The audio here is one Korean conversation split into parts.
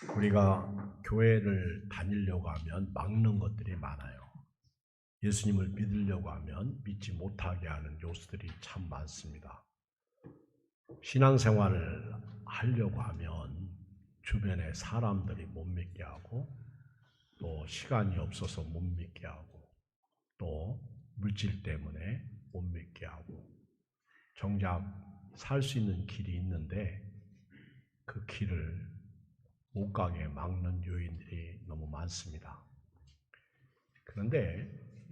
우리가 교회를 다니려고 하면 막는 것들이 많아요. 예수님을 믿으려고 하면 믿지 못하게 하는 요소들이 참 많습니다. 신앙생활을 하려고 하면 주변에 사람들이 못 믿게 하고, 또 시간이 없어서 못 믿게 하고, 또 물질 때문에 못 믿게 하고, 정작 살 수 있는 길이 있는데 그 길을 못 가게 막는 요인들이 너무 많습니다. 그런데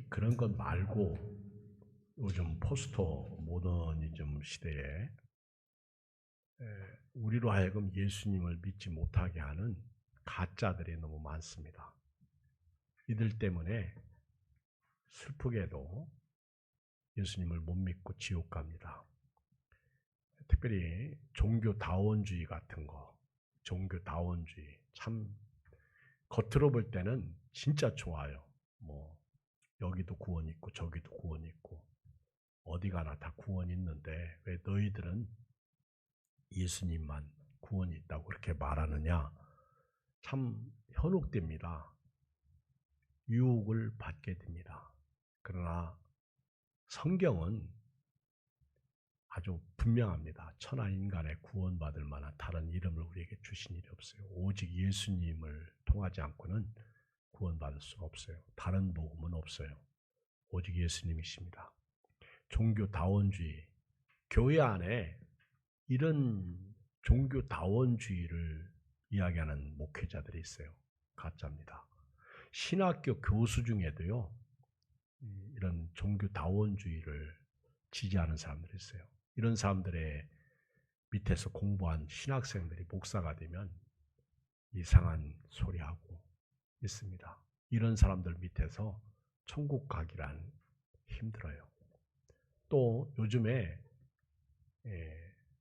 그런 것 말고 요즘 포스트 모더니즘 시대에 우리로 하여금 예수님을 믿지 못하게 하는 가짜들이 너무 많습니다. 이들 때문에 슬프게도 예수님을 못 믿고 지옥 갑니다. 특별히 종교다원주의 같은 거, 종교다원주의 참 겉으로 볼 때는 진짜 좋아요. 뭐 여기도 구원 있고 저기도 구원 있고 어디 가나 다 구원 있는데 왜 너희들은 예수님만 구원이 있다고 그렇게 말하느냐. 참 현혹됩니다. 유혹을 받게 됩니다. 그러나 성경은 아주 분명합니다. 천하 인간의 구원받을 만한 다른 이름을 우리에게 주신 일이 없어요. 오직 예수님을 통하지 않고는 구원받을 수가 없어요. 다른 복음은 없어요. 오직 예수님이십니다. 종교다원주의, 교회 안에 이런 종교다원주의를 이야기하는 목회자들이 있어요. 가짜입니다. 신학교 교수 중에도요, 이런 종교다원주의를 지지하는 사람들이 있어요. 이런 사람들의 밑에서 공부한 신학생들이 목사가 되면 이상한 소리하고 있습니다. 이런 사람들 밑에서 천국 가기란 힘들어요. 또 요즘에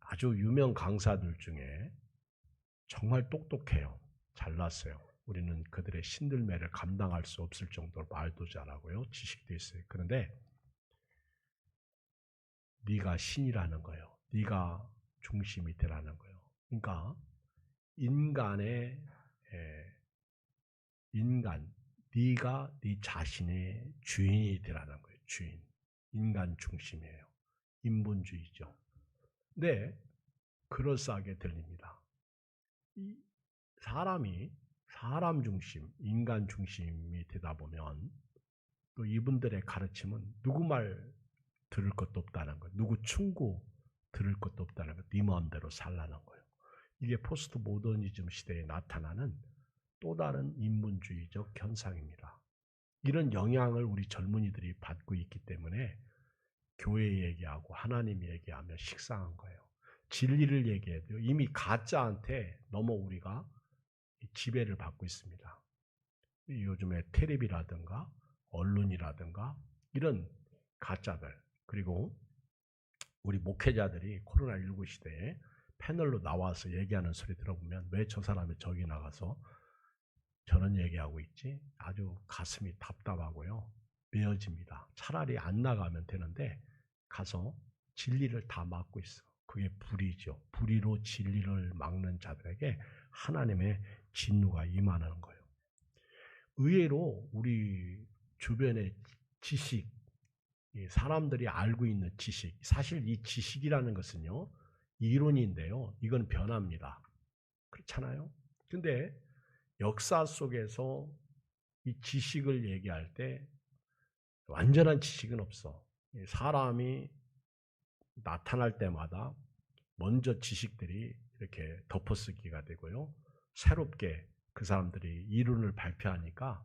아주 유명 강사들 중에 정말 똑똑해요. 잘났어요. 우리는 그들의 신들매를 감당할 수 없을 정도로 말도 잘하고요. 지식도 있어요. 그런데 네가 신이라는 거예요. 네가 중심이 되라는 거예요. 그러니까 인간, 네가 네 자신의 주인이 되라는 거예요. 주인. 인간 중심이에요. 인본주의죠. 근데 그럴싸하게 들립니다. 이 사람이 사람 중심, 인간 중심이 되다 보면 또 이분들의 가르침은 누구 말 들을 것도 없다는 거예요. 누구 충고 들을 것도 없다는 거예요. 네 마음대로 살라는 거예요. 이게 포스트 모더니즘 시대에 나타나는 또 다른 인본주의적 현상입니다. 이런 영향을 우리 젊은이들이 받고 있기 때문에 교회 얘기하고 하나님 얘기하면 식상한 거예요. 진리를 얘기해도 이미 가짜한테 너무 우리가 지배를 받고 있습니다. 요즘에 텔레비라든가 언론이라든가 이런 가짜들, 그리고 우리 목회자들이 코로나19 시대에 패널로 나와서 얘기하는 소리 들어보면 왜 저 사람이 저기 나가서 저런 얘기하고 있지? 아주 가슴이 답답하고요. 메어집니다. 차라리 안 나가면 되는데 가서 진리를 다 막고 있어. 그게 불의죠. 불의로 진리를 막는 자들에게 하나님의 진노가 임하는 거예요. 의외로 우리 주변의 지식, 사람들이 알고 있는 지식, 사실 이 지식이라는 것은요, 이론인데요. 이건 변합니다. 그렇잖아요? 근데 역사 속에서 이 지식을 얘기할 때 완전한 지식은 없어. 사람이 나타날 때마다 먼저 지식들이 이렇게 덮어쓰기가 되고요. 새롭게 그 사람들이 이론을 발표하니까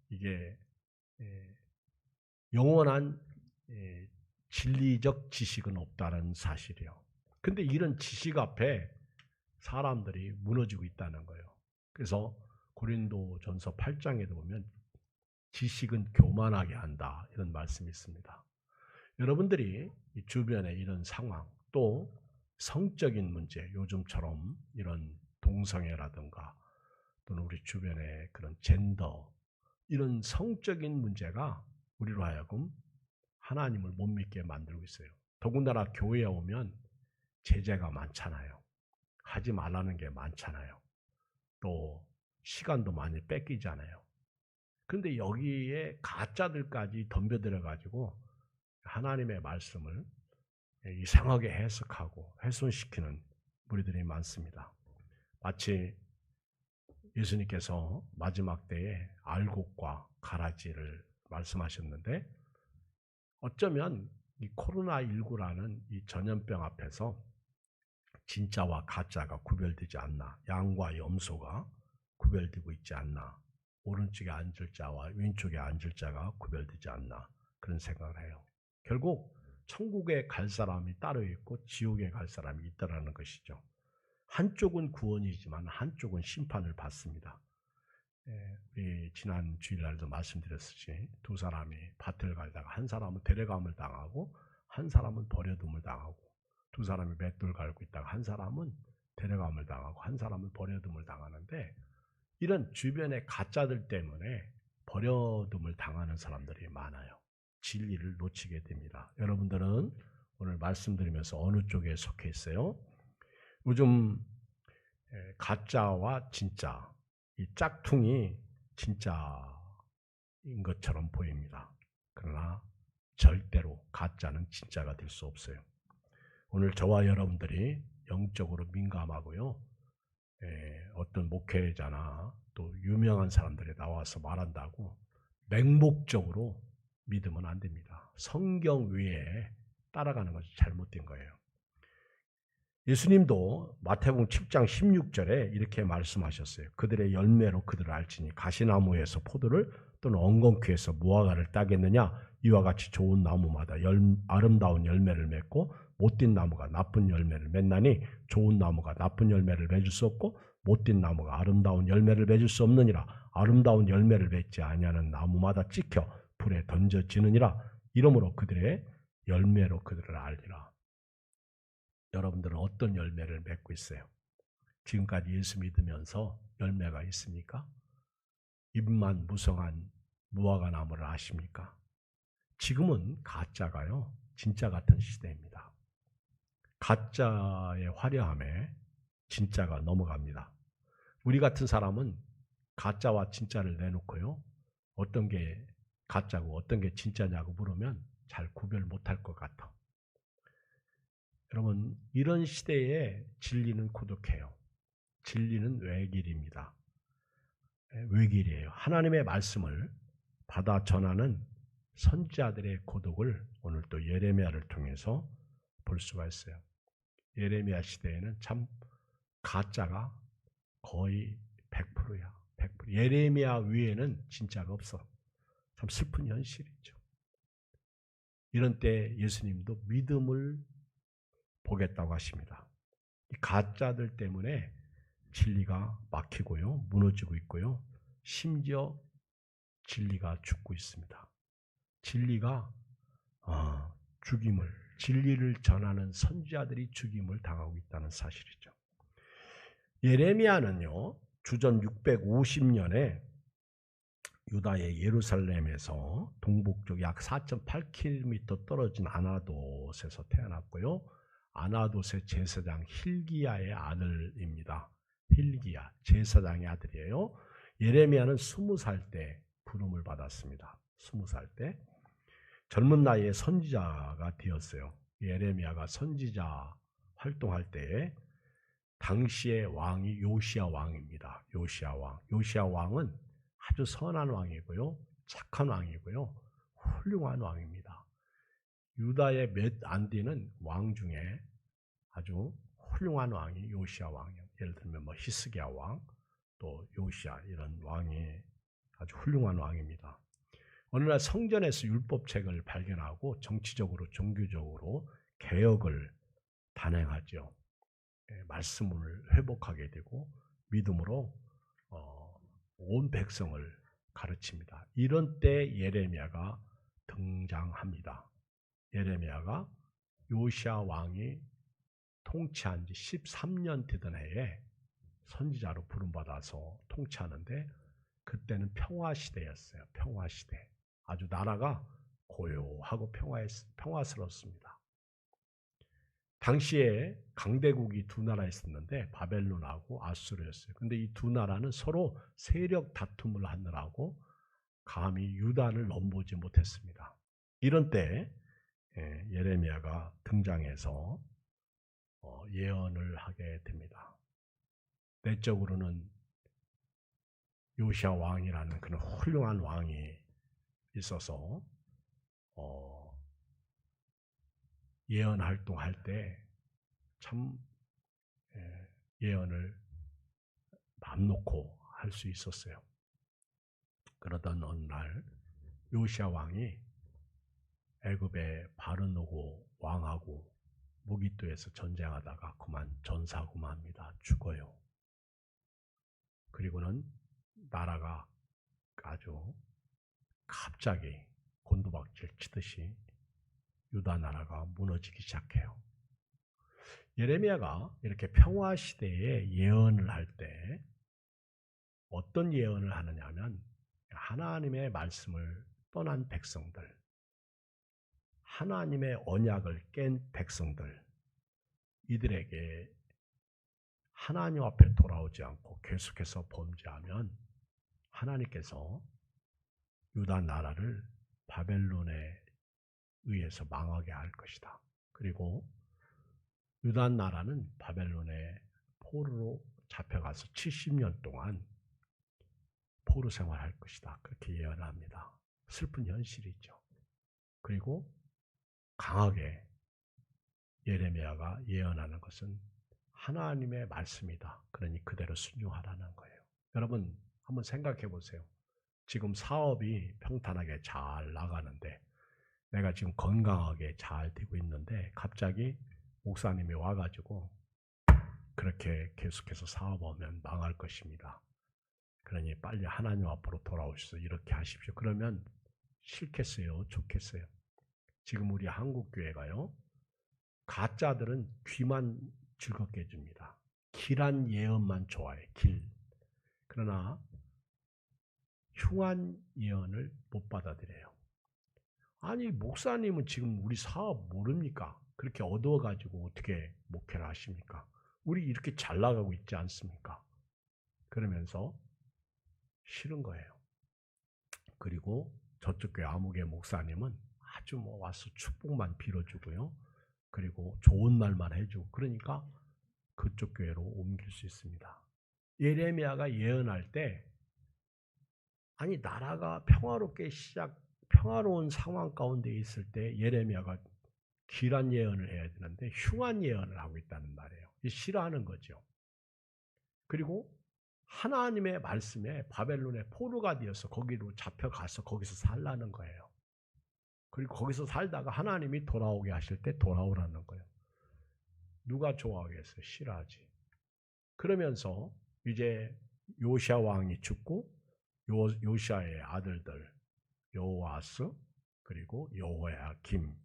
이게 영원한 진리적 지식은 없다는 사실이에요. 근데 이런 지식 앞에 사람들이 무너지고 있다는 거예요. 그래서 고린도전서 8장에도 보면 지식은 교만하게 한다 이런 말씀이 있습니다. 여러분들이 주변의 이런 상황, 또 성적인 문제, 요즘처럼 이런 동성애라든가 또는 우리 주변의 그런 젠더, 이런 성적인 문제가 우리로 하여금 하나님을 못 믿게 만들고 있어요. 더군다나 교회에 오면 제재가 많잖아요. 하지 말라는 게 많잖아요. 또 시간도 많이 뺏기잖아요. 그런데 여기에 가짜들까지 덤벼들어 가지고 하나님의 말씀을 이상하게 해석하고 훼손시키는 무리들이 많습니다. 마치 예수님께서 마지막 때에 알곡과 가라지를 말씀하셨는데 어쩌면 이 코로나19라는 이 전염병 앞에서 진짜와 가짜가 구별되지 않나, 양과 염소가 구별되고 있지 않나, 오른쪽에 앉을 자와 왼쪽에 앉을 자가 구별되지 않나 그런 생각을 해요. 결국 천국에 갈 사람이 따로 있고 지옥에 갈 사람이 있다라는 것이죠. 한쪽은 구원이지만 한쪽은 심판을 받습니다. 우리 지난 주일날도 말씀드렸듯이 두 사람이 밭을 갈다가 한 사람은 데려감을 당하고 한 사람은 버려둠을 당하고 두 사람이 맷돌 갈고 있다가 한 사람은 데려감을 당하고 한 사람은 버려둠을 당하는데 이런 주변의 가짜들 때문에 버려둠을 당하는 사람들이 많아요. 진리를 놓치게 됩니다. 여러분들은 오늘 말씀드리면서 어느 쪽에 속해 있어요? 요즘 가짜와 진짜, 이 짝퉁이 진짜인 것처럼 보입니다. 그러나 절대로 가짜는 진짜가 될 수 없어요. 오늘 저와 여러분들이 영적으로 민감하고요. 어떤 목회자나 또 유명한 사람들이 나와서 말한다고 맹목적으로 믿으면 안 됩니다. 성경 위에 따라가는 것이 잘못된 거예요. 예수님도 마태복음 7장 16절에 이렇게 말씀하셨어요. 그들의 열매로 그들을 알지니 가시나무에서 포도를 또는 엉겅퀴에서 무화과를 따겠느냐. 이와 같이 좋은 나무마다 아름다운 열매를 맺고 못된 나무가 나쁜 열매를 맺나니 좋은 나무가 나쁜 열매를 맺을 수 없고 못된 나무가 아름다운 열매를 맺을 수 없느니라. 아름다운 열매를 맺지 아니하는 나무마다 찍혀 불에 던져지느니라. 이러므로 그들의 열매로 그들을 알리라. 여러분들은 어떤 열매를 맺고 있어요? 지금까지 예수 믿으면서 열매가 있습니까? 잎만 무성한 무화과 나무를 아십니까? 지금은 가짜가요, 진짜 같은 시대입니다. 가짜의 화려함에 진짜가 넘어갑니다. 우리 같은 사람은 가짜와 진짜를 내놓고요, 어떤 게 가짜고 어떤 게 진짜냐고 물으면 잘 구별 못할 것 같아. 여러분, 이런 시대에 진리는 고독해요. 진리는 외길입니다. 외길이에요. 하나님의 말씀을 받아 전하는 선지자들의 고독을 오늘 또 예레미야를 통해서 볼 수가 있어요. 예레미야 시대에는 참 가짜가 거의 100%야. 100%. 예레미야 위에는 진짜가 없어. 참 슬픈 현실이죠. 이런 때 예수님도 믿음을 보겠다고 하십니다. 이 가짜들 때문에 진리가 막히고요, 무너지고 있고요, 심지어 진리가 죽고 있습니다. 진리가 죽임을, 진리를 전하는 선지자들이 죽임을 당하고 있다는 사실이죠. 예레미야는요, 주전 650년에 유다의 예루살렘에서 동북쪽 약 4.8km 떨어진 아나돗에서 태어났고요. 아나돗의 제사장 힐기야의 아들입니다. 힐기야, 제사장의 아들이에요. 예레미야는 20살 때 부름을 받았습니다. 20살 때. 젊은 나이에 선지자가 되었어요. 예레미야가 선지자 활동할 때에 당시의 왕이 요시야 왕입니다. 요시야 왕. 요시야 왕은 아주 선한 왕이고요, 착한 왕이고요, 훌륭한 왕입니다. 유다의 몇 안 되는 왕 중에 아주 훌륭한 왕이 요시야 왕이에요. 예를 들면 뭐 히스기야 왕, 또 요시야, 이런 왕이 아주 훌륭한 왕입니다. 어느 날 성전에서 율법책을 발견하고 정치적으로 종교적으로 개혁을 단행하죠. 말씀을 회복하게 되고 믿음으로 온 백성을 가르칩니다. 이런 때 예레미야가 등장합니다. 예레미야가 요시야 왕이 통치한 지 13년 되던 해에 선지자로 부름받아서 통치하는데, 그때는 평화시대였어요. 평화시대. 아주 나라가 고요하고 평화스럽습니다. 당시에 강대국이 두 나라 있었는데 바벨론하고 아수르였어요. 근데 이 두 나라는 서로 세력 다툼을 하느라고 감히 유다를 넘보지 못했습니다. 이런 때 예레미야가 등장해서 예언을 하게 됩니다. 내적으로는 요시야 왕이라는 그런 훌륭한 왕이 있어서 예언 활동할 때 참 예언을 맘 놓고 할 수 있었어요. 그러던 어느 날 요시야 왕이 애굽의 바르노고 왕하고 무기토에서 전쟁하다가 그만 전사구마합니다. 죽어요. 그리고는 나라가 아주 갑자기 곤두박질 치듯이 유다 나라가 무너지기 시작해요. 예레미야가 이렇게 평화 시대에 예언을 할 때 어떤 예언을 하느냐 하면 하나님의 말씀을 떠난 백성들, 하나님의 언약을 깬 백성들, 이들에게 하나님 앞에 돌아오지 않고 계속해서 범죄하면 하나님께서 유다 나라를 바벨론에 의해서 망하게 할 것이다. 그리고 유다 나라는 바벨론의 포로로 잡혀가서 70년 동안 포로 생활할 것이다. 그렇게 예언을 합니다. 슬픈 현실이죠. 그리고 강하게 예레미야가 예언하는 것은 하나님의 말씀이다. 그러니 그대로 순종하라는 거예요. 여러분 한번 생각해 보세요. 지금 사업이 평탄하게 잘 나가는데 내가 지금 건강하게 잘 되고 있는데 갑자기 목사님이 와가지고 그렇게 계속해서 사업하면 망할 것입니다. 그러니 빨리 하나님 앞으로 돌아오셔서 이렇게 하십시오. 그러면 싫겠어요? 좋겠어요? 지금 우리 한국교회가요. 가짜들은 귀만 즐겁게 해줍니다. 길한 예언만 좋아해. 길. 그러나 흉한 예언을 못 받아들여요. 아니 목사님은 지금 우리 사업 모릅니까? 그렇게 어두워가지고 어떻게 목회를 하십니까? 우리 이렇게 잘 나가고 있지 않습니까? 그러면서 싫은 거예요. 그리고 저쪽 교회 아무개 목사님은 아주 와서 축복만 빌어주고요. 그리고 좋은 말만 해주고 그러니까 그쪽 교회로 옮길 수 있습니다. 예레미야가 예언할 때 아니 나라가 평화로운 상황 가운데 있을 때 예레미야가 길한 예언을 해야 되는데 흉한 예언을 하고 있다는 말이에요. 싫어하는 거죠. 그리고 하나님의 말씀에 바벨론의 포로가 되어서 거기로 잡혀가서 거기서 살라는 거예요. 그리고 거기서 살다가 하나님이 돌아오게 하실 때 돌아오라는 거예요. 누가 좋아하겠어요? 싫어하지. 그러면서 이제 요시야 왕이 죽고 요시야의 아들들 여호아스 그리고 여호야긴,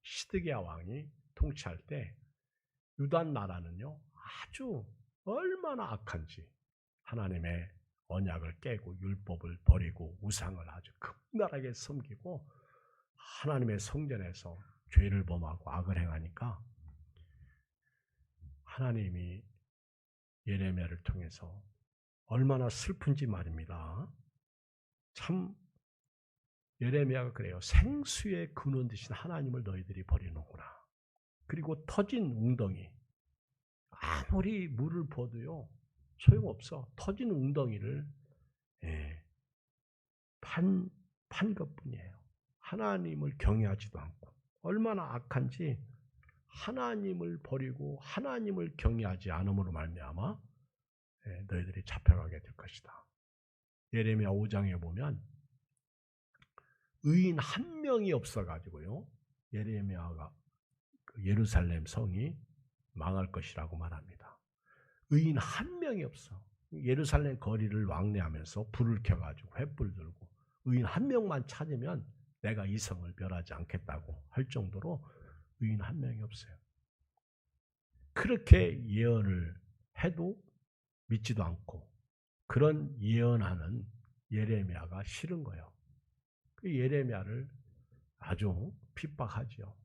시드기야 왕이 통치할 때 유다 나라는요 아주 얼마나 악한지 하나님의 언약을 깨고 율법을 버리고 우상을 아주 극렬하게 섬기고 하나님의 성전에서 죄를 범하고 악을 행하니까 하나님이 예레미야를 통해서 얼마나 슬픈지 말입니다. 참 예레미야가 그래요. 생수의 근원 되신 하나님을 너희들이 버리는구나. 그리고 터진 웅덩이 아무리 물을 부어도요 소용없어. 터진 웅덩이를 판 것뿐이에요. 하나님을 경외하지도 않고 얼마나 악한지 하나님을 버리고 하나님을 경외하지 않음으로 말미암아 너희들이 잡혀가게 될 것이다. 예레미야 5장에 보면 의인 한 명이 없어가지고요 예레미야가 예루살렘 성이 망할 것이라고 말합니다. 의인 한 명이 없어. 예루살렘 거리를 왕래하면서 불을 켜가지고 횃불 들고 의인 한 명만 찾으면 내가 이 성을 멸하지 않겠다고 할 정도로 의인 한 명이 없어요. 그렇게 예언을 해도 믿지도 않고 그런 예언하는 예레미야가 싫은 거예요. 그 예레미야를 아주 핍박하죠.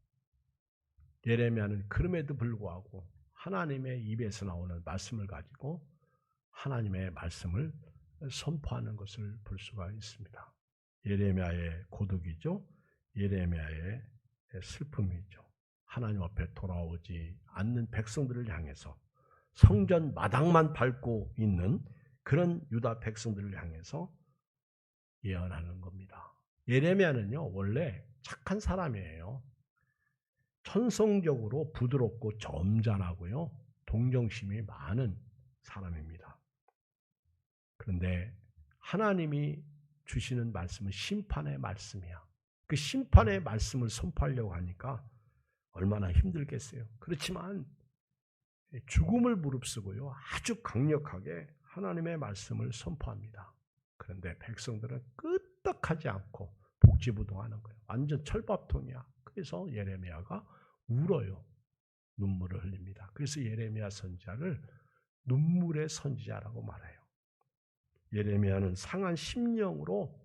예레미야는 그럼에도 불구하고 하나님의 입에서 나오는 말씀을 가지고 하나님의 말씀을 선포하는 것을 볼 수가 있습니다. 예레미야의 고독이죠. 예레미야의 슬픔이죠. 하나님 앞에 돌아오지 않는 백성들을 향해서 성전 마당만 밟고 있는 그런 유다 백성들을 향해서 예언하는 겁니다. 예레미야는요, 원래 착한 사람이에요. 천성적으로 부드럽고 점잖하고요, 동정심이 많은 사람입니다. 그런데 하나님이 주시는 말씀은 심판의 말씀이야. 그 심판의 말씀을 선포하려고 하니까 얼마나 힘들겠어요. 그렇지만 죽음을 무릅쓰고요, 아주 강력하게 하나님의 말씀을 선포합니다. 그런데 백성들은 끄떡하지 않고 복지부동하는 거예요. 완전 철밥통이야. 그래서 예레미야가 울어요. 눈물을 흘립니다. 그래서 예레미야 선지자를 눈물의 선지자라고 말해요. 예레미야는 상한 심령으로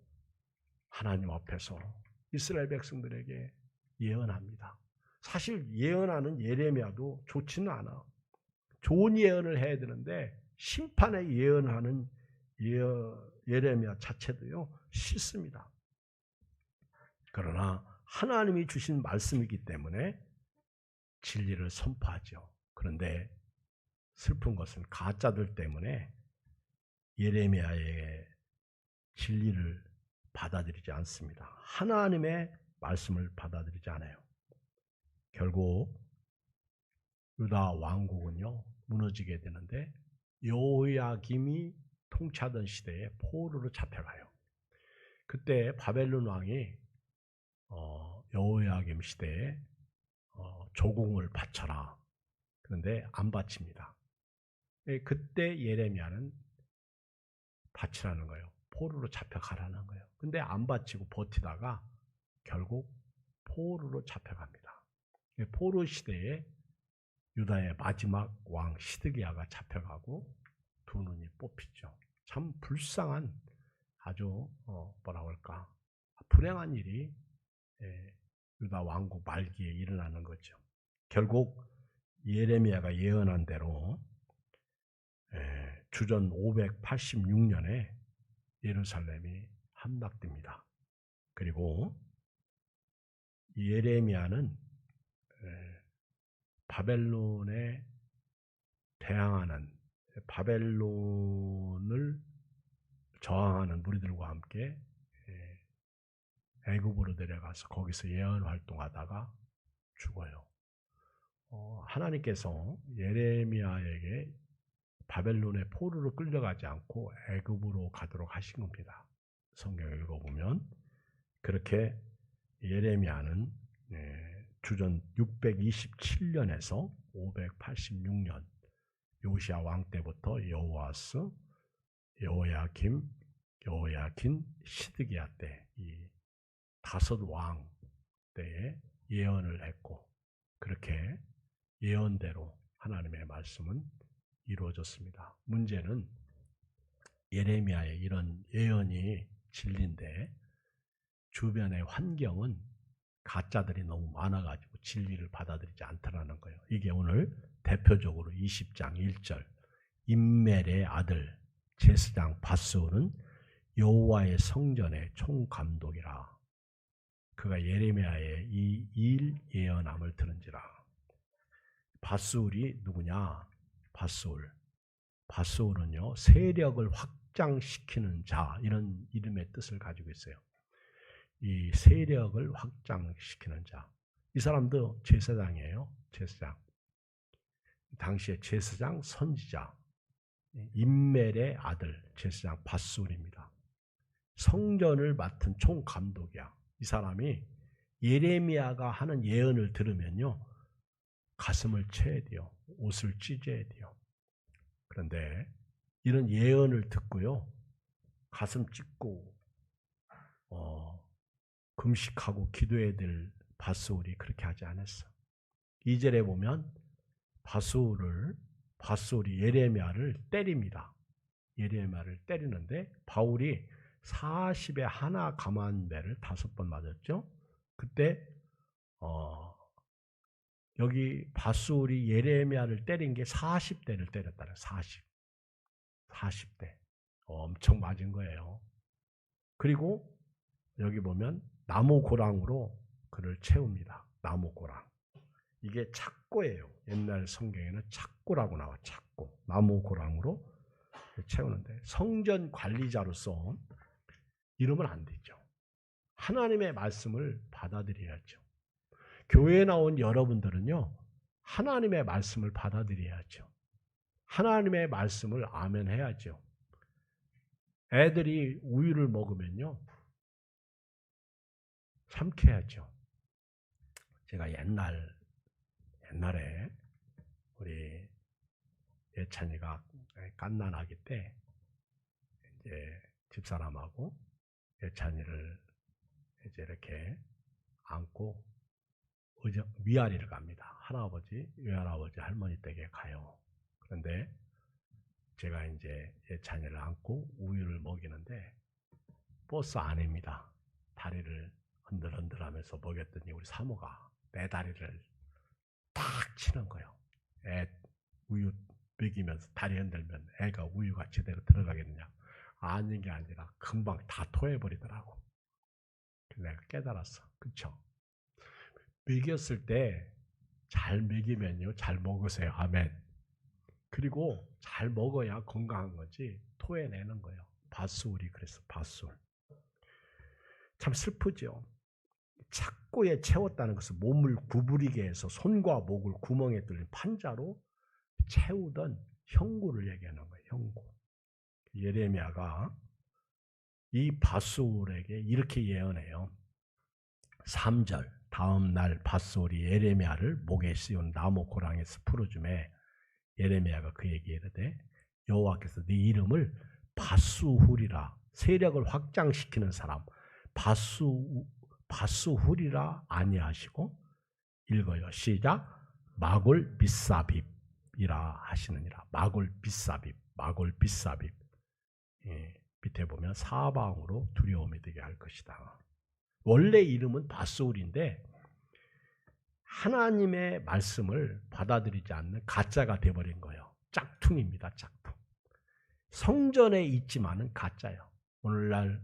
하나님 앞에서 이스라엘 백성들에게 예언합니다. 사실 예언하는 예레미야도 좋지는 않아. 좋은 예언을 해야 되는데 심판의 예언하는 예레미야 자체도요, 싫습니다. 그러나 하나님이 주신 말씀이기 때문에 진리를 선포하죠. 그런데 슬픈 것은 가짜들 때문에 예레미야의 진리를 받아들이지 않습니다. 하나님의 말씀을 받아들이지 않아요. 결국 유다 왕국은요, 무너지게 되는데 여호야김이 통치하던 시대에 포로로 잡혀가요. 그때 바벨론 왕이 여호야김 시대에 조공을 바쳐라. 그런데 안 바칩니다. 그때 예레미야는 바치라는 거예요. 포로로 잡혀가라는 거예요. 근데 안 바치고 버티다가 결국 포로로 잡혀갑니다. 포로 시대에 유다의 마지막 왕 시드기야가 잡혀가고 두 눈이 뽑히죠. 참 불쌍한, 아주 뭐라고 할까, 불행한 일이 유다 왕국 말기에 일어나는 거죠. 결국 예레미야가 예언한 대로 주전 586년에 예루살렘이 함락됩니다. 그리고 예레미야는 바벨론에 대항하는, 바벨론을 저항하는 무리들과 함께 애굽으로 내려가서 거기서 예언 활동하다가 죽어요. 하나님께서 예레미야에게 바벨론의 포로로 끌려가지 않고 애굽으로 가도록 하신 겁니다. 성경을 읽어보면 그렇게 예레미야는 주전 627년에서 586년 요시야 왕 때부터 여호아스, 여호야김, 여호야킨, 시드기야 때 이 다섯 왕 때에 예언을 했고, 그렇게 예언대로 하나님의 말씀은 이루어졌습니다. 문제는 예레미야의 이런 예언이 진리인데 주변의 환경은 가짜들이 너무 많아가지고 진리를 받아들이지 않더라는 거예요. 이게 오늘 대표적으로 20장 1절 임멜의 아들 제스장 밧스울은 여호와의 성전의 총감독이라. 그가 예레미야의 이 일 예언함을 들은지라. 밧스울이 누구냐? 밧스울은요, 세력을 확장시키는 자, 이런 이름의 뜻을 가지고 있어요. 이 세력을 확장시키는 자. 이 사람도 제사장이에요. 제사장. 당시에 제사장, 선지자, 임멜의 아들 제사장 밧스울입니다. 성전을 맡은 총감독이야. 이 사람이 예레미야가 하는 예언을 들으면요, 가슴을 쳐야 돼요. 옷을 찢어야 돼요. 그런데 이런 예언을 듣고요, 가슴 찢고 금식하고 기도해야 될 밧스울이 그렇게 하지 않았어. 2절에 보면 밧스울이 예레미야를 때립니다. 예레미야를 때리는데 바울이 40에 하나 감한 배를 5번 맞았죠. 그때 여기 밧술이 예레미야를 때린 게 40대를 때렸다는 40대. 엄청 맞은 거예요. 그리고 여기 보면 나무 고랑으로 그를 채웁니다. 나무 고랑. 이게 착고예요. 옛날 성경에는 착고라고 나와. 착고. 나무 고랑으로 채우는데 성전 관리자로서 이러면 안 되죠. 하나님의 말씀을 받아들여야죠. 교회에 나온 여러분들은요, 하나님의 말씀을 받아들여야죠. 하나님의 말씀을 아멘해야죠. 애들이 우유를 먹으면요, 삼켜야죠. 제가 옛날에 우리 예찬이가 갓난아기 때 이제 집사람하고 예찬이를 이제 이렇게 안고 위아리를 갑니다. 할아버지, 외할아버지, 할머니 댁에 가요. 그런데 제가 이제 예찬이를 안고 우유를 먹이는데 버스 안입니다. 다리를 흔들흔들하면서 먹였더니 우리 사모가 내 다리를 탁 치는 거예요. 애 우유 먹이면서 다리 흔들면 애가 우유가 제대로 들어가겠느냐. 아닌 게 아니라 금방 다 토해버리더라고. 내가 깨달았어. 그쵸? 먹였을 때 잘 먹이면요, 잘 먹으세요. 아멘. 그리고 잘 먹어야 건강한 거지 토해내는 거예요. 밧술이 그래서 밧술. 참 슬프죠. 착고에 채웠다는 것은 몸을 구부리게 해서 손과 목을 구멍에 뚫린 판자로 채우던 형구를 얘기하는 거예요. 형구. 예레미야가 이 밧술에게 이렇게 예언해요. 3절 다음 날 밧술이 예레미야를 목에 씌운 나무 고랑에서 풀어주매 예레미야가 그에게 이르되 여호와께서 네 이름을 밧수훌이라 세력을 확장시키는 사람 밧수훌이라 아니하시고 읽어요. 시작. 마골 빗사빕이라 하시느니라. 마골 빗사빕. 예, 밑에 보면 사방으로 두려움이 되게 할 것이다. 원래 이름은 밧수훌인데 하나님의 말씀을 받아들이지 않는 가짜가 되어버린 거예요. 짝퉁입니다. 짝퉁. 성전에 있지만은 가짜예요. 오늘날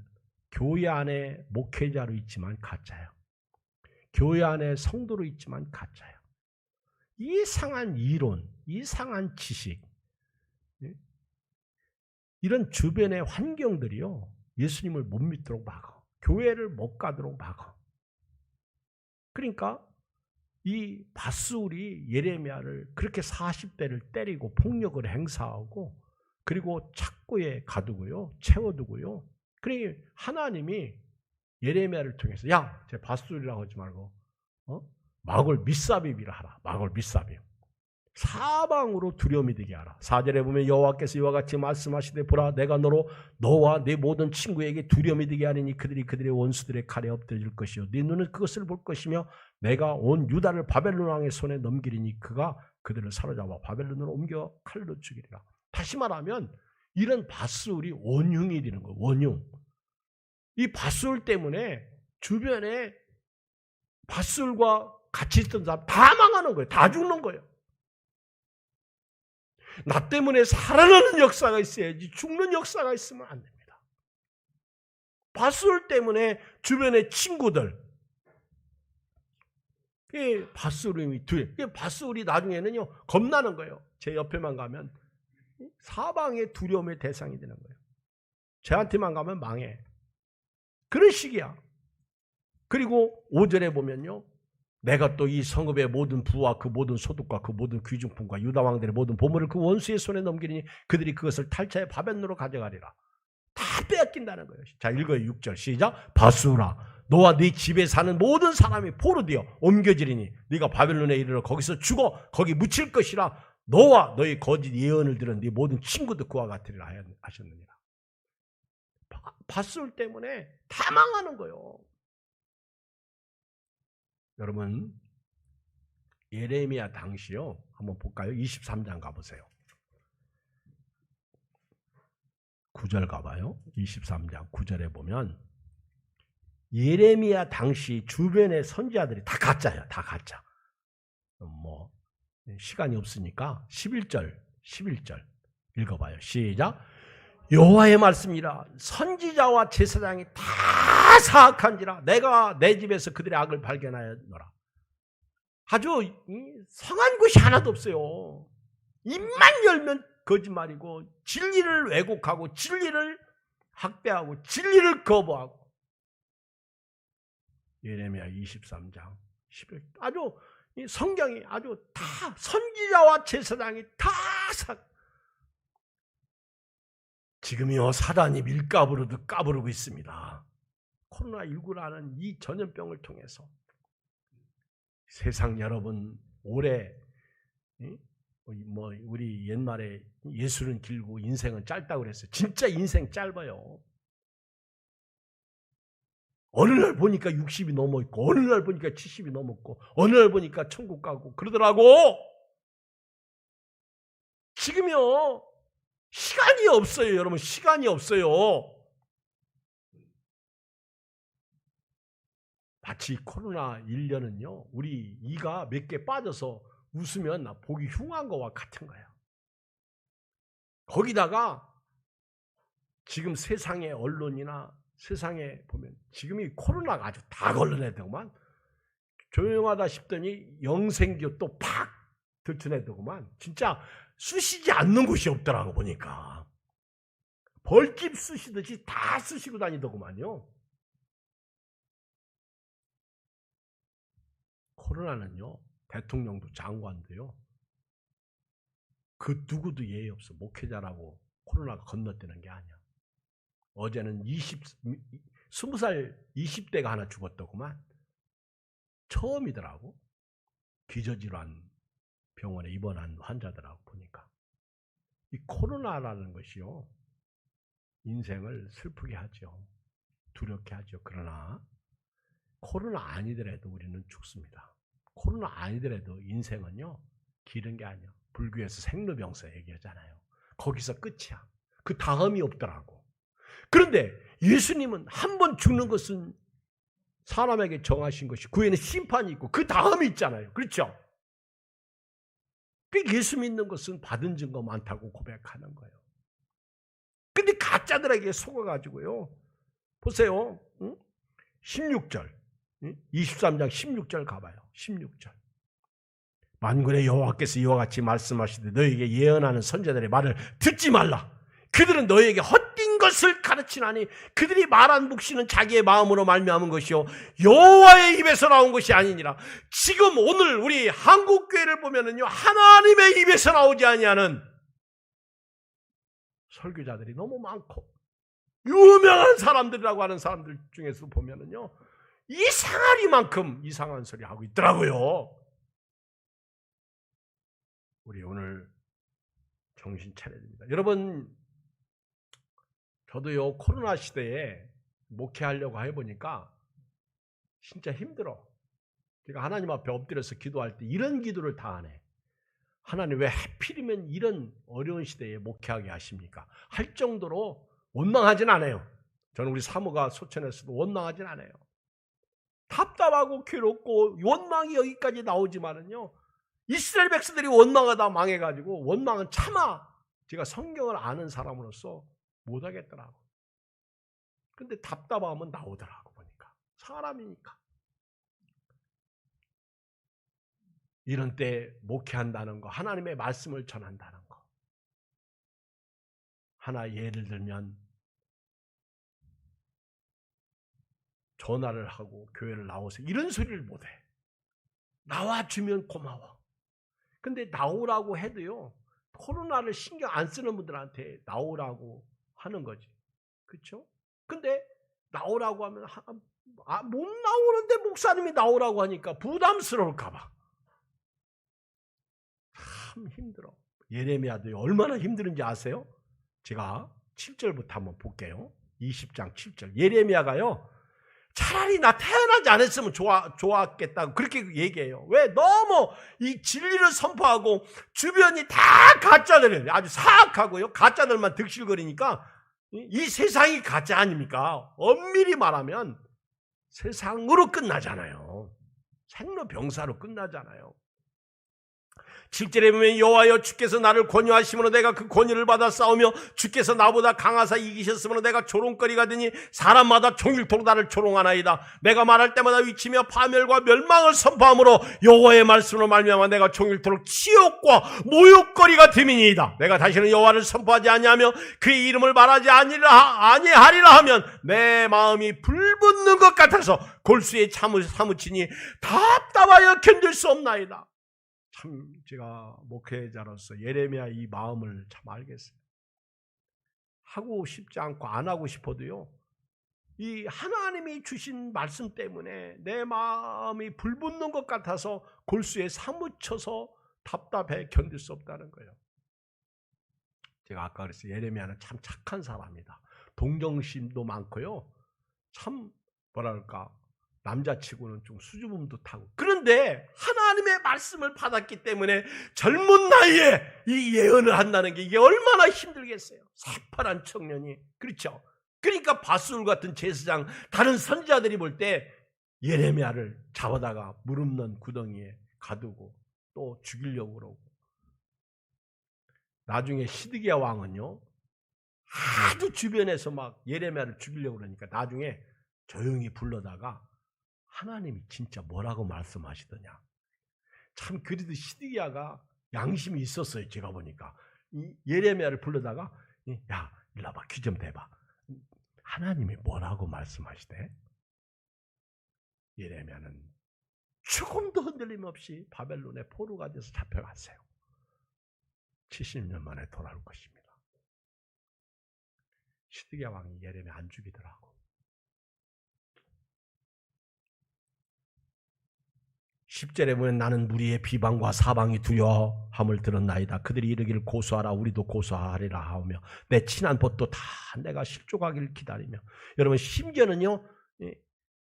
교회 안에 목회자로 있지만 가짜예요. 교회 안에 성도로 있지만 가짜예요. 이상한 이론, 이상한 지식, 이런 주변의 환경들이요, 예수님을 못 믿도록 막어. 교회를 못 가도록 막어. 그러니까 이 밧술이 예레미야를 그렇게 40대를 때리고 폭력을 행사하고 그리고 착고에 가두고요, 채워두고요. 그러니 하나님이 예레미야를 통해서 야, 제 밧술이라고 하지 말고 마골 빗사빕이라 하라. 마골 빗사빕. 사방으로 두려움이 되게 하라. 4절에 보면 여호와께서 이와 같이 말씀하시되 보라 내가 너와 네 모든 친구에게 두려움이 되게 하리니 그들의 원수들의 칼에 엎드릴 것이요 네 눈은 그것을 볼 것이며 내가 온 유다를 바벨론 왕의 손에 넘기리니 그가 그들을 사로잡아 바벨론으로 옮겨 칼로 죽이리라. 다시 말하면 이런 밧술이 원흉이 되는 거예요. 원흉. 이 밧술 때문에 주변에 밧술과 같이 있던 사람 다 망하는 거예요. 다 죽는 거예요. 나 때문에 살아나는 역사가 있어야지 죽는 역사가 있으면 안 됩니다. 밧술 때문에 주변의 친구들, 밧술이 나중에는요 겁나는 거예요. 제 옆에만 가면 사방의 두려움의 대상이 되는 거예요. 쟤한테만 가면 망해. 그런 식이야. 그리고 5절에 보면요. 내가 또 이 성읍의 모든 부와 그 모든 소득과 그 모든 귀중품과 유다 왕들의 모든 보물을 그 원수의 손에 넘기니 그들이 그것을 탈차해 바벨론으로 가져가리라. 다 빼앗긴다는 거예요. 자, 읽어요. 6절 시작. 밧술아 너와 네 집에 사는 모든 사람이 포로되어 옮겨지리니 네가 바벨론에 이르러 거기서 죽어 거기 묻힐 것이라. 너와 너의 거짓 예언을 들은 네 모든 친구도 그와 같으리라 하셨느니라. 밧술 때문에 다 망하는 거예요. 여러분 예레미야 당시요. 한번 볼까요? 23장 가보세요. 9절 가봐요. 23장 9절에 보면 예레미야 당시 주변의 선지자들이 다 가짜예요. 다 가짜. 뭐 시간이 없으니까 11절 읽어봐요. 시작. 여호와의 말씀이라 선지자와 제사장이 다 사악한지라 내가 내 집에서 그들의 악을 발견하였노라. 아주 성한 것이 하나도 없어요. 입만 열면 거짓말이고 진리를 왜곡하고 진리를 학대하고 진리를 거부하고. 예레미야 23장 11절. 아주 이 성경이 아주 다 선지자와 제사장이 다 지금요 사단이 밀가부르듯 까부르고 있습니다. 코로나19라는 이 전염병을 통해서 세상 여러분 올해 뭐 우리 옛말에 예술은 길고 인생은 짧다고 그랬어요. 진짜 인생 짧아요. 어느 날 보니까 60이 넘어 있고 어느 날 보니까 70이 넘었고 어느 날 보니까 천국 가고 그러더라고. 지금요 시간이 없어요. 여러분 시간이 없어요. 마치 코로나 1년은요 우리 이가 몇 개 빠져서 웃으면 보기 흉한 거와 같은 거예요. 거기다가 지금 세상의 언론이나 세상에 보면 지금 이 코로나가 아주 다 걸러내더구만. 조용하다 싶더니 영생교 또 팍 들춰내더구만. 진짜 쑤시지 않는 곳이 없더라고 보니까. 벌집 쑤시듯이 다 쑤시고 다니더구만요. 코로나는요 대통령도 장관도요 그 누구도 예의 없어. 목회자라고 코로나가 건너뛰는 게 아니야. 어제는 20살 20대가 하나 죽었더구만. 처음이더라고. 기저질환 병원에 입원한 환자들하고 보니까. 이 코로나라는 것이요 인생을 슬프게 하죠. 두렵게 하죠. 그러나 코로나 아니더라도 우리는 죽습니다. 코로나 아니더라도 인생은요 길은 게 아니야. 불교에서 생로병사 얘기하잖아요. 거기서 끝이야. 그 다음이 없더라고. 그런데 예수님은 한 번 죽는 것은 사람에게 정하신 것이 그 후에는 심판이 있고 그 다음이 있잖아요. 그렇죠? 그 예수 믿는 것은 받은 증거 많다고 고백하는 거예요. 근데 가짜들에게 속아가지고요. 보세요. 16절 23장 16절 가봐요. 16절 만군의 여호와께서 이와 같이 말씀하시되 너희에게 예언하는 선지자들의 말을 듣지 말라. 그들은 너희에게 헛된 것을 가르치나니 그들이 말한 묵시는 자기의 마음으로 말미암은 것이요 여호와의 입에서 나온 것이 아니니라. 지금 오늘 우리 한국교회를 보면은요 하나님의 입에서 나오지 아니하는 설교자들이 너무 많고 유명한 사람들이라고 하는 사람들 중에서 보면은요 이상하리만큼 이상한 소리 하고 있더라고요. 우리 오늘 정신 차려야 됩니다. 여러분 저도요 코로나 시대에 목회하려고 해보니까 진짜 힘들어. 제가 하나님 앞에 엎드려서 기도할 때 이런 기도를 다 안 해. 하나님 왜 하필이면 이런 어려운 시대에 목회하게 하십니까? 할 정도로 원망하진 않아요. 저는 우리 사모가 소천에서도 원망하진 않아요. 답답하고 괴롭고 원망이 여기까지 나오지만은요 이스라엘 백성들이 원망하다 망해가지고 원망은 차마 제가 성경을 아는 사람으로서 못하겠더라고. 근데 답답하면 나오더라고 보니까. 사람이니까. 이런 때 목회한다는 거, 하나님의 말씀을 전한다는 거. 하나 예를 들면 전화를 하고 교회를 나오세요. 이런 소리를 못해. 나와주면 고마워. 근데 나오라고 해도요. 코로나를 신경 안 쓰는 분들한테 나오라고 하는 거지. 그렇죠? 근데 나오라고 하면 못 나오는데 목사님이 나오라고 하니까 부담스러울까 봐. 참 힘들어. 예레미야도 얼마나 힘들은지 아세요? 제가 7절부터 한번 볼게요. 20장 7절. 예레미야가요. 차라리 나 태어나지 않았으면 좋았겠다고 그렇게 얘기해요. 왜? 너무 이 진리를 선포하고 주변이 다 가짜들이에요. 아주 사악하고요. 가짜들만 득실거리니까 이 세상이 가짜 아닙니까? 엄밀히 말하면 세상으로 끝나잖아요. 생로병사로 끝나잖아요. 7절에 보면 여호와여 주께서 나를 권유하심으로 내가 그 권유를 받아 싸우며 주께서 나보다 강하사 이기셨으므로 내가 조롱거리가 되니 사람마다 종일토록 나를 조롱하나이다. 내가 말할 때마다 위치며 파멸과 멸망을 선포함으로 여호와의 말씀으로 말미암아 내가 종일토록 치욕과 모욕거리가 됨이니이다. 내가 다시는 여호와를 선포하지 아니하며 그의 이름을 말하지 아니하리라 하면 내 마음이 불붙는 것 같아서 골수에 사무치니 답답하여 견딜 수 없나이다. 참 제가 목회자로서 예레미야 이 마음을 참 알겠어요. 하고 싶지 않고 안 하고 싶어도요, 이 하나님이 주신 말씀 때문에 내 마음이 불붙는 것 같아서 골수에 사무쳐서 답답해 견딜 수 없다는 거예요. 제가 아까 그랬어요. 예레미야는 참 착한 사람이다. 동정심도 많고요. 참 뭐랄까 남자치고는 좀 수줍음도 타고. 그런데 하나님의 말씀을 받았기 때문에 젊은 나이에 이 예언을 한다는 게 이게 얼마나 힘들겠어요. 새파란 청년이. 그렇죠. 그러니까 바술 같은 제사장 다른 선지자들이 볼 때 예레미야를 잡아다가 물 없는 구덩이에 가두고 또 죽이려고 그러고. 나중에 시드기야 왕은요, 아주 주변에서 막 예레미야를 죽이려고 그러니까 나중에 조용히 불러다가 하나님이 진짜 뭐라고 말씀하시더냐. 참 그래도 시드기야가 양심이 있었어요. 제가 보니까 예레미야를 불러다가 야 일로 와봐, 귀 좀 대봐. 하나님이 뭐라고 말씀하시대? 예레미야는 조금도 흔들림 없이 바벨론의 포로가 돼서 잡혀갔어요. 70년 만에 돌아올 것입니다. 시드기야 왕이 예레미야 안 죽이더라고. 10절에 보면 나는 무리의 비방과 사방이 두려움을 들었나이다. 그들이 이르기를 고소하라, 우리도 고소하리라 하며 내 친한 벗도 다 내가 실족하기를 기다리며. 여러분 심지어는요,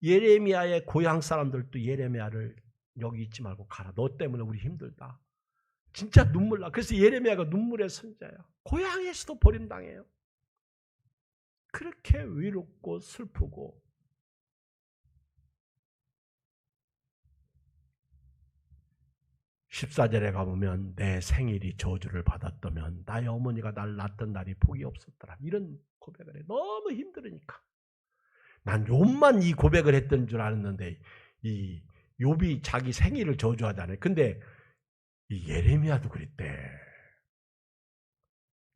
예레미야의 고향 사람들도 예레미야를 여기 있지 말고 가라. 너 때문에 우리 힘들다. 진짜 눈물 나. 그래서 예레미야가 눈물의 선자야. 고향에서도 버림당해요. 그렇게 외롭고 슬프고. 14절에 가보면 내 생일이 저주를 받았다면 나의 어머니가 날 낳던 날이 복이 없었더라. 이런 고백을 해. 너무 힘들으니까. 난 욥만 이 고백을 했던 줄 알았는데 이 욥이 자기 생일을 저주하잖아요. 근데 이 예레미야도 그랬대.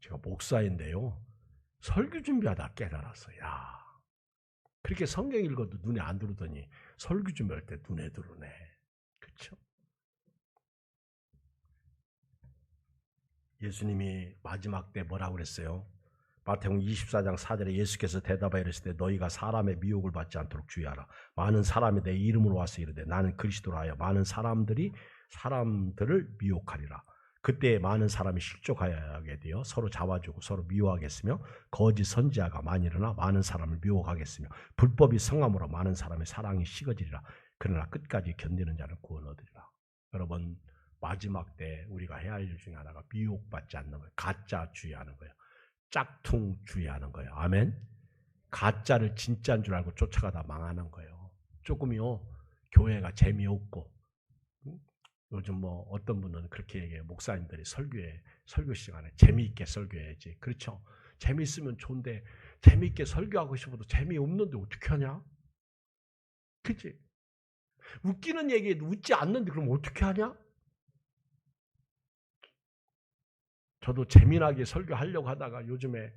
제가 목사인데요, 설교 준비하다 깨달았어요. 야, 그렇게 성경 읽어도 눈에 안 들어오더니 설교 준비할 때 눈에 들어오네. 그렇죠? 예수님이 마지막 때 뭐라고 그랬어요? 마태복음 24장 4절에 예수께서 대답하여 이르시되 너희가 사람의 미혹을 받지 않도록 주의하라. 많은 사람이 내 이름으로 와서 이르되 나는 그리스도라 하여 많은 사람들을 미혹하리라. 그때 많은 사람이 실족하게 되어 서로 잡아주고 서로 미워하겠으며 거짓 선지자가 많이 일어나 많은 사람을 미혹하겠으며 불법이 성함으로 많은 사람의 사랑이 식어지리라. 그러나 끝까지 견디는 자는 구원 얻으리라. 여러분, 마지막 때 우리가 해야 할 일 중에 하나가 미혹받지 않는 거예요. 가짜 주의하는 거예요. 짝퉁 주의하는 거예요. 아멘. 가짜를 진짜인 줄 알고 쫓아가다 망하는 거예요. 조금요, 교회가 재미없고, 요즘 뭐 어떤 분은 그렇게 얘기해요. 목사님들이 설교 시간에 재미있게 설교해야지. 그렇죠. 재미있으면 좋은데 재미있게 설교하고 싶어도 재미없는데 어떻게 하냐? 그치? 웃기는 얘기에도 웃지 않는데 그럼 어떻게 하냐? 저도 재미나게 설교하려고 하다가 요즘에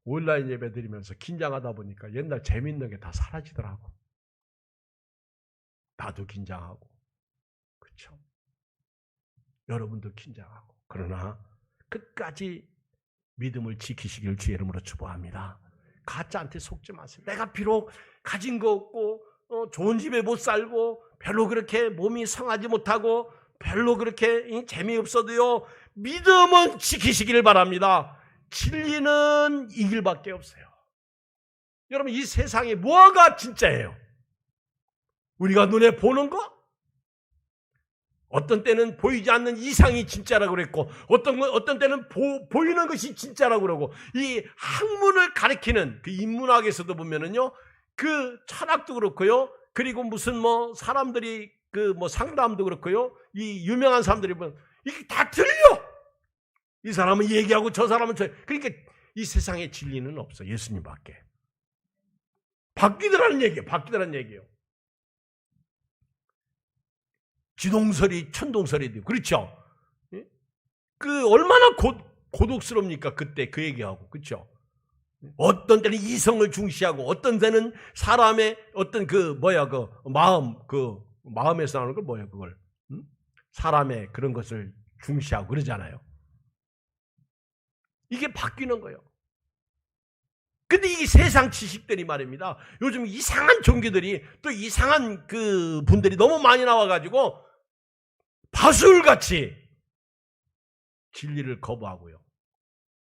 온라인 예배 드리면서 긴장하다 보니까 옛날 재미있는 게 다 사라지더라고. 나도 긴장하고. 그렇죠? 여러분도 긴장하고. 그러나 끝까지 믿음을 지키시길 주의 이름으로 축복합니다. 가짜한테 속지 마세요. 내가 비록 가진 거 없고 좋은 집에 못 살고 별로 그렇게 몸이 성하지 못하고 별로 그렇게 재미없어도요, 믿음은 지키시기를 바랍니다. 진리는 이 길밖에 없어요. 여러분, 이 세상에 뭐가 진짜예요? 우리가 눈에 보는 거? 어떤 때는 보이지 않는 이상이 진짜라고 그랬고 어떤 때는 보이는 것이 진짜라고 그러고, 이 학문을 가리키는 그 인문학에서도 보면은요, 그 철학도 그렇고요, 그리고 무슨 뭐 사람들이 그 뭐 상담도 그렇고요, 이 유명한 사람들이 보면 이게 다 틀려. 이 사람은 얘기하고 저 사람은 그러니까 이 세상에 진리는 없어. 예수님밖에. 바뀌더라는 얘기예요. 바뀌더라는 얘기예요. 지동설이 천동설이 되고 그렇죠. 그 얼마나 고독스럽니까 그때 그 얘기하고 그렇죠. 어떤 때는 이성을 중시하고 어떤 때는 사람의 어떤 그 마음에서 나오는 걸 뭐야 그걸 사람의 그런 것을 중시하고 그러잖아요. 이게 바뀌는 거예요. 근데 이 세상 지식들이 말입니다. 요즘 이상한 종교들이 또 이상한 그 분들이 너무 많이 나와가지고 바술같이 진리를 거부하고요.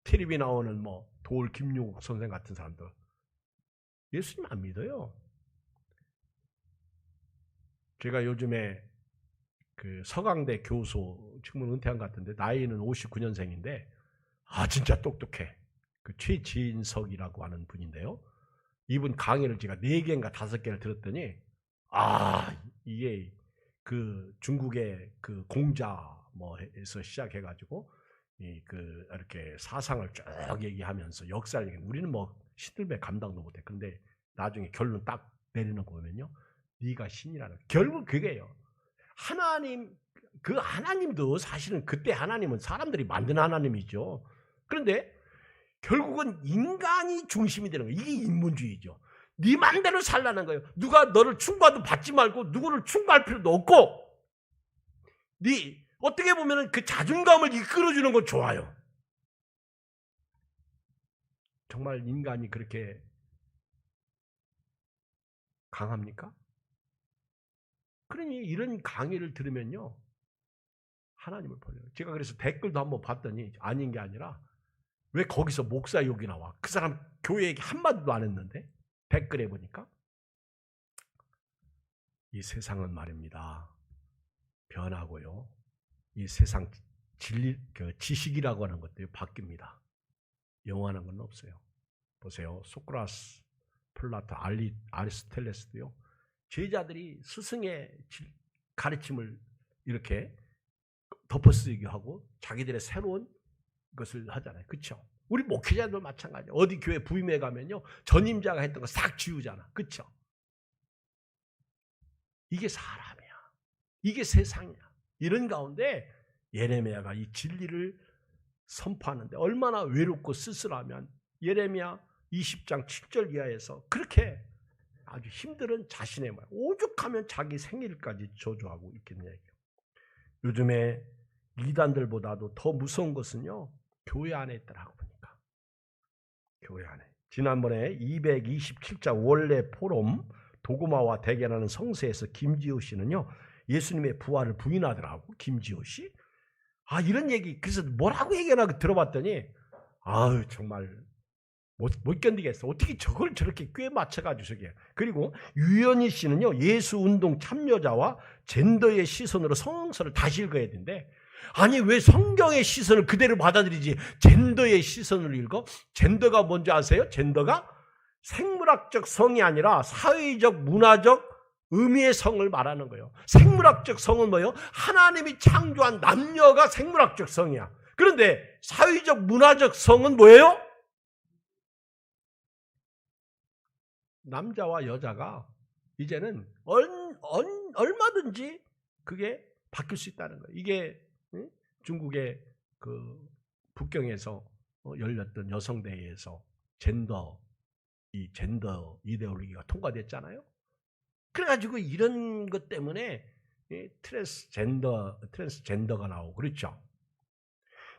텔레비 나오는 도울 김용욱 선생 같은 사람들 예수님 안 믿어요. 제가 요즘에 그 서강대 교수 지금은 은퇴한 것 같은데 나이는 59년생인데 진짜 똑똑해. 그 최진석이라고 하는 분인데요. 이분 강의를 제가 4개인가 5개를 들었더니 이게 그 중국의 그 공자에서 시작해가지고 이렇게 사상을 쭉 얘기하면서 역사를 얘기하면 우리는 시들배 감당도 못해. 근데 나중에 결론 딱 내리는 거 보면요, 네가 신이라는 결국 그게요. 그 하나님도 사실은 그때 하나님은 사람들이 만든 하나님이죠. 그런데 결국은 인간이 중심이 되는 거예요. 이게 인본주의죠. 네 맘대로 살라는 거예요. 누가 너를 충고도 받지 말고 누구를 충고할 필요도 없고 네 어떻게 보면 그 자존감을 이끌어주는 건 좋아요. 정말 인간이 그렇게 강합니까? 그러니 이런 강의를 들으면요 하나님을 버려요. 제가 그래서 댓글도 한번 봤더니 아닌 게 아니라 왜 거기서 목사 욕이 나와? 그 사람 교회 얘기 한마디도 안 했는데 댓글에 보니까 이 세상은 말입니다. 변하고요. 이 세상 지식이라고 하는 것들이 바뀝니다. 영원한 건 없어요. 보세요. 소크라스, 플라토, 아리스토텔레스도요. 제자들이 스승의 가르침을 이렇게 덮어쓰기 하고 자기들의 새로운 것을 하잖아요. 그렇죠? 우리 목회자도 마찬가지예요. 어디 교회 부임회 가면요. 전임자가 했던 거 싹 지우잖아. 그렇죠? 이게 사람이야. 이게 세상이야. 이런 가운데 예레미야가 이 진리를 선포하는데 얼마나 외롭고 쓸쓸하면 예레미야 20장 7절 이하에서 그렇게 아주 힘든 자신의 말, 오죽하면 자기 생일까지 저주하고 있겠냐. 요즘에 이단들보다도 더 무서운 것은요. 교회 안에 있더라고 보니까. 교회 안에. 지난번에 227자 원래 포럼 도구마와 대결하는 성서에서 김지호 씨는요. 예수님의 부활을 부인하더라고. 김지호 씨. 이런 얘기 그래서 뭐라고 얘기하나 들어봤더니 정말 못 견디겠어. 어떻게 저걸 저렇게 꽤 맞춰가지고 저게. 그리고 유연희 씨는요. 예수운동 참여자와 젠더의 시선으로 성서를 다시 읽어야 된대. 아니 왜 성경의 시선을 그대로 받아들이지 젠더의 시선을 읽어? 젠더가 뭔지 아세요? 젠더가 생물학적 성이 아니라 사회적 문화적 의미의 성을 말하는 거예요. 생물학적 성은 뭐예요? 하나님이 창조한 남녀가 생물학적 성이야. 그런데 사회적 문화적 성은 뭐예요? 남자와 여자가 이제는 얼마든지 그게 바뀔 수 있다는 거예요. 이게 중국의 그 북경에서 열렸던 여성대회에서 젠더 이데올로기가 통과됐잖아요. 그래가지고 이런 것 때문에 트랜스젠더가 나오고 그렇죠.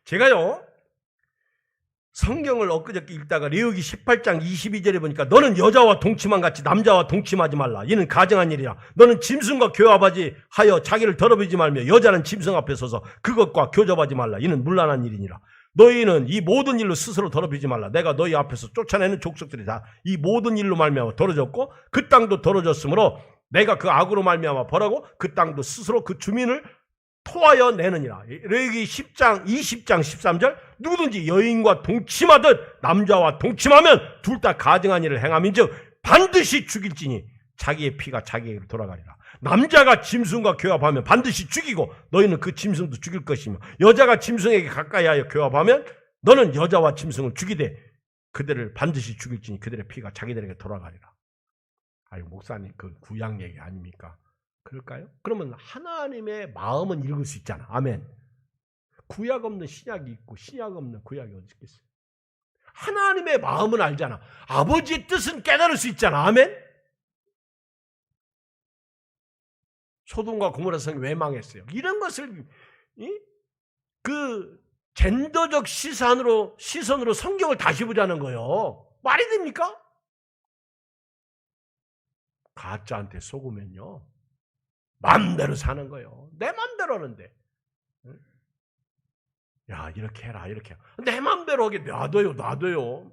제가요 성경을 엊그저께 읽다가 레위기 18장 22절에 보니까 너는 여자와 동침한 같이 남자와 동침하지 말라. 이는 가증한 일이라. 너는 짐승과 교합하지 하여 자기를 더럽히지 말며 여자는 짐승 앞에 서서 그것과 교접하지 말라. 이는 문란한 일이니라. 너희는 이 모든 일로 스스로 더럽히지 말라. 내가 너희 앞에서 쫓아내는 족속들이 다 이 모든 일로 말미암아 더러졌고 그 땅도 더러졌으므로 내가 그 악으로 말미암아 벌하고 그 땅도 스스로 그 주민을 토하여 내느니라. 레위기 10장 20장 13절 누구든지 여인과 동침하듯 남자와 동침하면 둘 다 가증한 일을 행함인즉 반드시 죽일지니 자기의 피가 자기에게로 돌아가리라. 남자가 짐승과 교합하면 반드시 죽이고 너희는 그 짐승도 죽일 것이며 여자가 짐승에게 가까이하여 교합하면 너는 여자와 짐승을 죽이되 그들을 반드시 죽일지니 그들의 피가 자기들에게 돌아가리라. 아유, 목사님 그 구약 얘기 아닙니까? 그럴까요? 그러면 하나님의 마음은 읽을 수 있잖아. 아멘. 구약 없는 신약이 있고 신약 없는 구약이 어디 있겠어요? 하나님의 마음은 알잖아. 아버지의 뜻은 깨달을 수 있잖아. 아멘. 소돔과 고모라 성이 왜 망했어요? 이런 것을 그 젠더적 시선으로 성경을 다시 보자는 거예요. 말이 됩니까? 가짜한테 속으면요 맘대로 사는 거예요. 내 맘대로 하는데, 야 이렇게 해라 이렇게 해라. 내 맘대로 하게 놔둬요.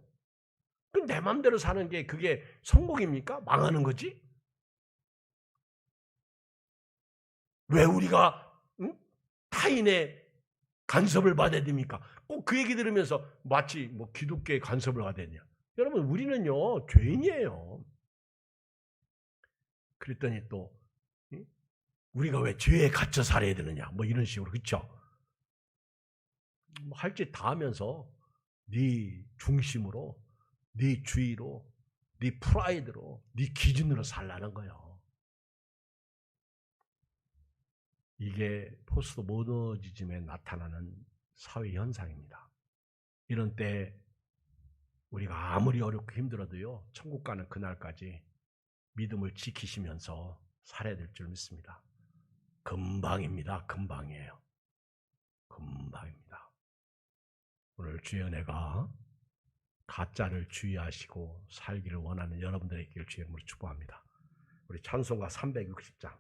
내 맘대로 사는 게 그게 성공입니까? 망하는 거지? 왜 우리가 타인의 간섭을 받아야 됩니까? 꼭 그 얘기 들으면서 마치 뭐 기독교의 간섭을 받아야 되냐? 여러분 우리는요 죄인이에요. 그랬더니 또 우리가 왜 죄에 갇혀 살아야 되느냐? 뭐 이런 식으로 그렇죠? 뭐 할 짓 다 하면서 네 중심으로, 네 주의로, 네 프라이드로, 네 기준으로 살라는 거예요. 이게 포스트 모더니즘에 나타나는 사회 현상입니다. 이런 때 우리가 아무리 어렵고 힘들어도요 천국 가는 그날까지 믿음을 지키시면서 살아야 될 줄 믿습니다. 금방입니다. 금방이에요. 금방입니다. 오늘 주의 은혜가 가짜를 주의하시고 살기를 원하는 여러분들의 길 주의 이름으로 축복합니다. 우리 찬송가 360장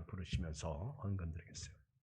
부르시면서 헌금 드리겠어요.